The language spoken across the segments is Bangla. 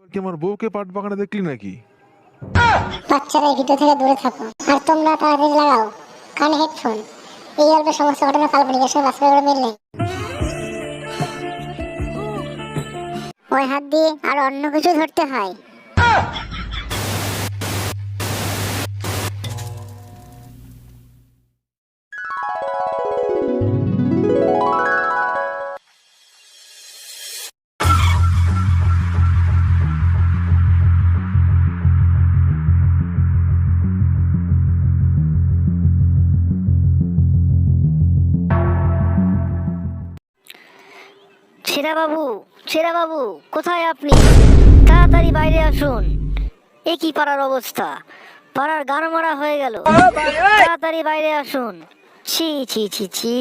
কি আমার বউকে পাট বাগানে দেখলি নাকি? বাচ্চারা এই ভিডিও থেকে দূরে থাকো আর তোমরা তাড়াতাড়ি লাগাও কানে হেডফোন। এই গল্পের সমস্ত ঘটনা কাল্পনিক, এর সঙ্গে বাস্তবের মিল নেই। ওই হাত দিয়ে আর অন্য কিছু ধরতে হয়। ছেড়া বাবু, কোথায় আপনি? তাড়াতাড়ি বাইরে আসুন। এ কি পাড়ার অবস্থা? পাড়ার গানমারা হয়ে গেল। তাড়াতাড়ি বাইরে আসুন। ছি ছি ছি ছি।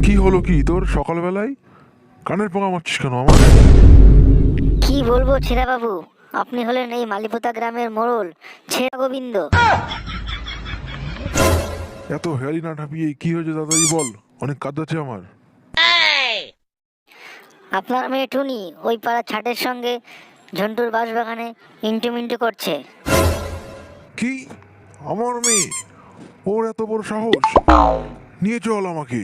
কি হলো কি তোর সকালবেলায়? কানের পোঙা মারছিস কেন আমার? কি বলবো ছেড়া বাবু, আপনি হলেন এই মালিপোতা গ্রামের মোড়ল ছেড়া গোবিন্দ। এত হেয়ালি না ঠাপিয়ে কি হয়েছে দাদাজি বল, অনেক কাজ আছে আমার। আপনার মেয়ে টুনি ওই পাড়ার ছাটের সঙ্গে ঝন্টুর বাঁশবাগানে ইন্টু মিন্টু করছে। কি? আমার মেয়ে? ওর এত বড় সাহস? নিয়ে চল আমাকে।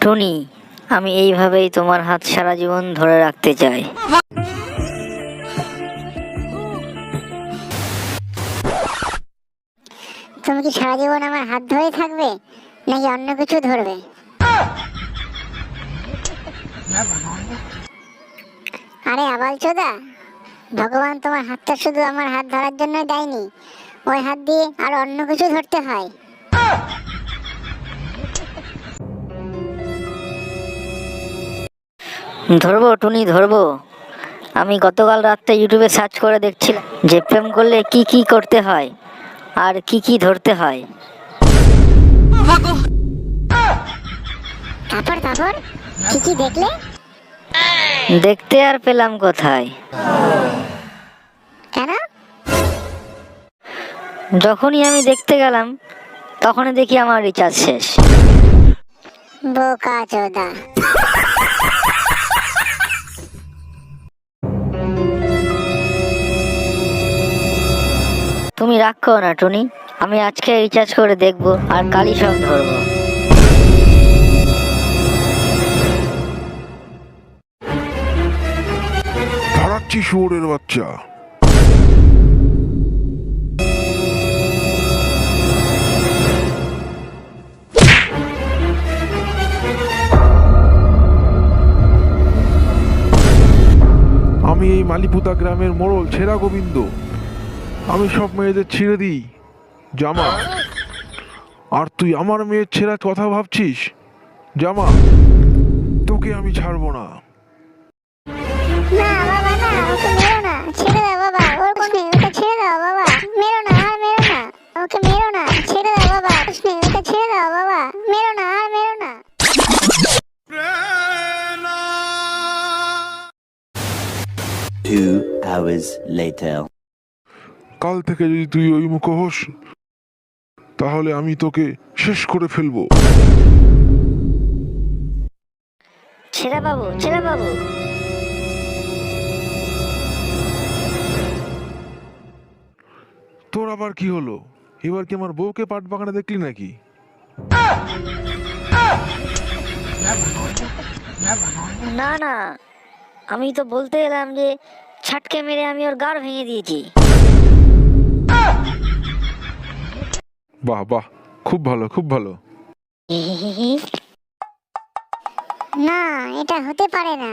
টুনি, আমি এইভাবেই তোমার হাত সারা জীবন ধরে রাখতে চাই। তুমি কি সারা জীবন আমার হাত ধরে থাকবে নাকি অন্য কিছু ধরবে? আরে আবাল চোদা, ভগবান তোমার হাতটা শুধু আমার হাত ধরার জন্য দেয়নি, ওই হাত দিয়ে আর অন্য কিছু ধরতে হয়। ধরবো টুনি, ধরবো। আমি গতকাল রাত্রে ইউটিউবে সার্চ করে দেখছিলাম যে প্রেম করলে কি কি করতে হয় আর কি কি ধরতে হয়। তারপর কি কি দেখলে? দেখতে আর পেলাম কোথায়? কেন? যখনই আমি দেখতে গেলাম তখনই দেখি আমার রিচার্জ শেষ। বোকা চোদা। তুমি রাগ করো না টুনি, আমি আজকে রিচার্জ করে দেখবো আর কালই সব ধরবো। ধরাচ্ছি শুয়োরের বাচ্চা। আমি এই মালিপুতা গ্রামের মোড়ল ছেড়া গোবিন্দ। আমি সব মেয়েদের ছিঁড়ে দিই জামা, আর তুই আমার মেয়ের ছেঁড়া কথা ভাবছিস জামা? তোকে আমি ছাড়বো না। না বাবা, না ওকে মেরো না, ছেড়ে দাও বাবা, ওর কোন নেই, ওকে ছেড়ে দাও বাবা, মেরো না আর মেরো না, ওকে মেরো না, ছেড়ে দাও বাবা, ওকে ছেড়ে দাও বাবা, মেরো না আর মেরো না। 2 hours later. কাল থেকে যদি তুই ওই মুখ হোস তাহলে আমি তোকে শেষ করে ফেলবো। ছেড়া বাবু, তোর আবার কি হলো? এবার কি আমার বউকে পাট বাগানে দেখলি নাকি? না না, আমি তো বলতে এলাম যে ছাটকে মেরে আমি ওর গাড় ভেঙে দিয়েছি। বাহ বাহ, খুব ভালো খুব ভালো। না, এটা হতে পারে না।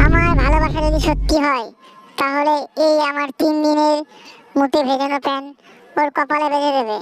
আমার ভালোবাসা যদি সত্যি হয় তাহলে এই আমার 3 দিনের মুতে ভেজানো প্যান ওর কপালে বেঁধে দেবে।